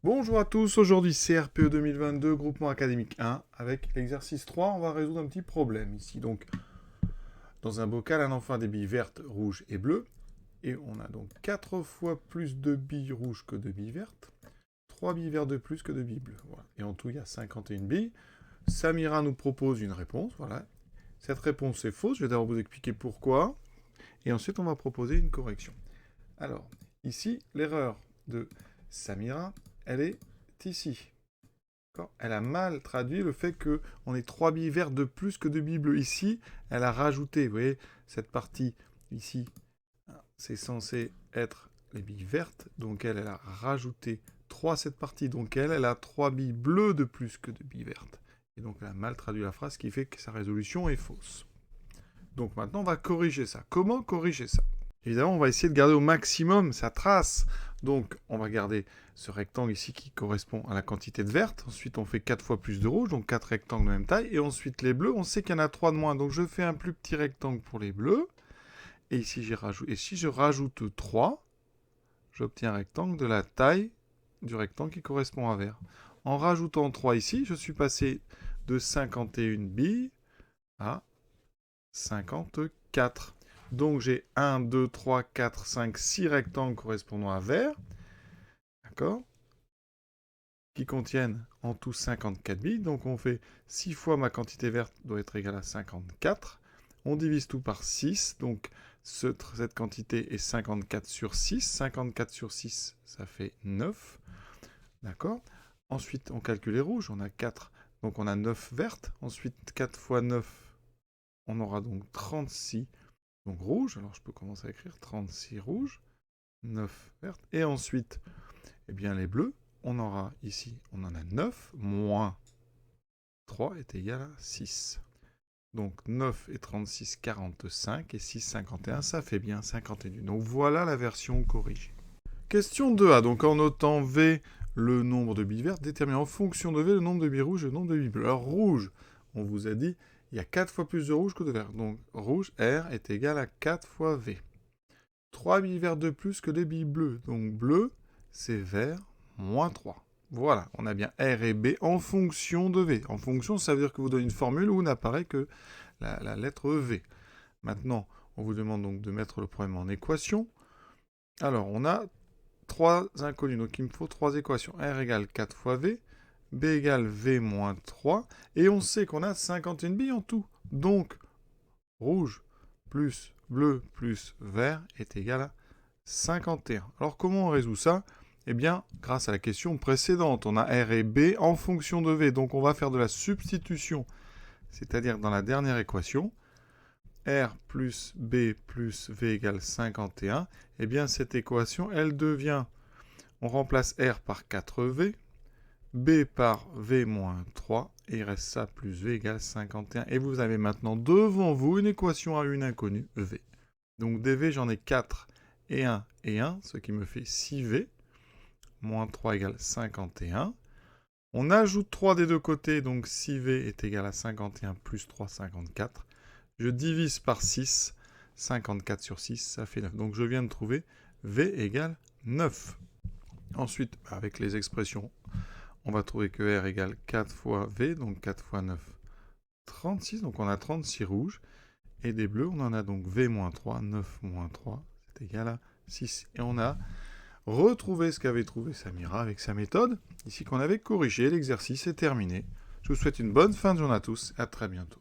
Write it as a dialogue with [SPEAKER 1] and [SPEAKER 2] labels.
[SPEAKER 1] Bonjour à tous, aujourd'hui CRPE 2022, groupement académique 1, avec l'exercice 3, on va résoudre un petit problème ici. Donc, dans un bocal, un enfant a des billes vertes, rouges et bleues, et on a donc 4 fois plus de billes rouges que de billes vertes, 3 billes vertes de plus que de billes bleues. Voilà. Et en tout, il y a 51 billes. Samira nous propose une réponse, voilà. Cette réponse est fausse, je vais d'abord vous expliquer pourquoi, et ensuite on va proposer une correction. Alors, ici, l'erreur de Samira, elle est ici. Elle a mal traduit le fait qu'on ait 3 billes vertes de plus que de billes bleues. Ici, elle a rajouté, vous voyez, cette partie ici, c'est censé être les billes vertes. Donc elle a rajouté 3 à cette partie. Donc elle a 3 billes bleues de plus que de billes vertes. Et donc elle a mal traduit la phrase, ce qui fait que sa résolution est fausse. Donc maintenant, on va corriger ça. Comment corriger ça? Évidemment, on va essayer de garder au maximum sa trace. Donc, on va garder ce rectangle ici qui correspond à la quantité de verte. Ensuite, on fait 4 fois plus de rouge, donc 4 rectangles de même taille. Et ensuite, les bleus, on sait qu'il y en a 3 de moins. Donc, je fais un plus petit rectangle pour les bleus. Et ici, si je rajoute 3, j'obtiens un rectangle de la taille du rectangle qui correspond à vert. En rajoutant 3 ici, je suis passé de 51 billes à 54. Donc j'ai 1, 2, 3, 4, 5, 6 rectangles correspondant à vert, d'accord, qui contiennent en tout 54 billes. Donc on fait 6 fois ma quantité verte doit être égale à 54. On divise tout par 6, donc cette quantité est 54 sur 6. 54 sur 6, ça fait 9, d'accord. Ensuite, on calcule les rouges, on a 4, donc on a 9 vertes. Ensuite, 4 fois 9, on aura donc 36. Donc rouge, alors je peux commencer à écrire 36 rouges, 9 vertes, et ensuite, eh bien les bleus, on aura ici, on en a 9, moins 3 est égal à 6. Donc 9 et 36, 45, et 6, 51, ça fait bien 51. Donc voilà la version corrigée. Question 2a, donc en notant V, le nombre de billes vertes, détermine en fonction de V le nombre de billes rouges et le nombre de billes bleues. Alors rouge, on vous a dit, il y a 4 fois plus de rouge que de vert. Donc rouge, R, est égal à 4 fois V. 3 billes vertes de plus que les billes bleues. Donc bleu, c'est vert, moins 3. Voilà, on a bien R et B en fonction de V. En fonction, ça veut dire que vous donnez une formule où n'apparaît que la lettre V. Maintenant, on vous demande donc de mettre le problème en équation. Alors, on a 3 inconnus, donc il me faut 3 équations. R égale 4 fois V, B égale V moins 3, et on sait qu'on a 51 billes en tout. Donc, rouge plus bleu plus vert est égal à 51. Alors, comment on résout ça? Eh bien, grâce à la question précédente, on a R et B en fonction de V. Donc, on va faire de la substitution, c'est-à-dire dans la dernière équation, R plus B plus V égale 51. Eh bien, cette équation, elle devient, on remplace R par 4V, B par V moins 3, et il reste ça plus V égale 51. Et vous avez maintenant devant vous une équation à une inconnue, V. Donc des V, j'en ai 4 et 1 et 1, ce qui me fait 6V, moins 3 égale 51. On ajoute 3 des deux côtés, donc 6V est égal à 51 plus 3, 54. Je divise par 6, 54 sur 6, ça fait 9. Donc je viens de trouver V égale 9. Ensuite, avec les expressions, on va trouver que R égale 4 fois V, donc 4 fois 9, 36. Donc on a 36 rouges. Et des bleus, on en a donc V moins 3, 9 moins 3, c'est égal à 6. Et on a retrouvé ce qu'avait trouvé Samira avec sa méthode, ici qu'on avait corrigé. L'exercice est terminé. Je vous souhaite une bonne fin de journée à tous, à très bientôt.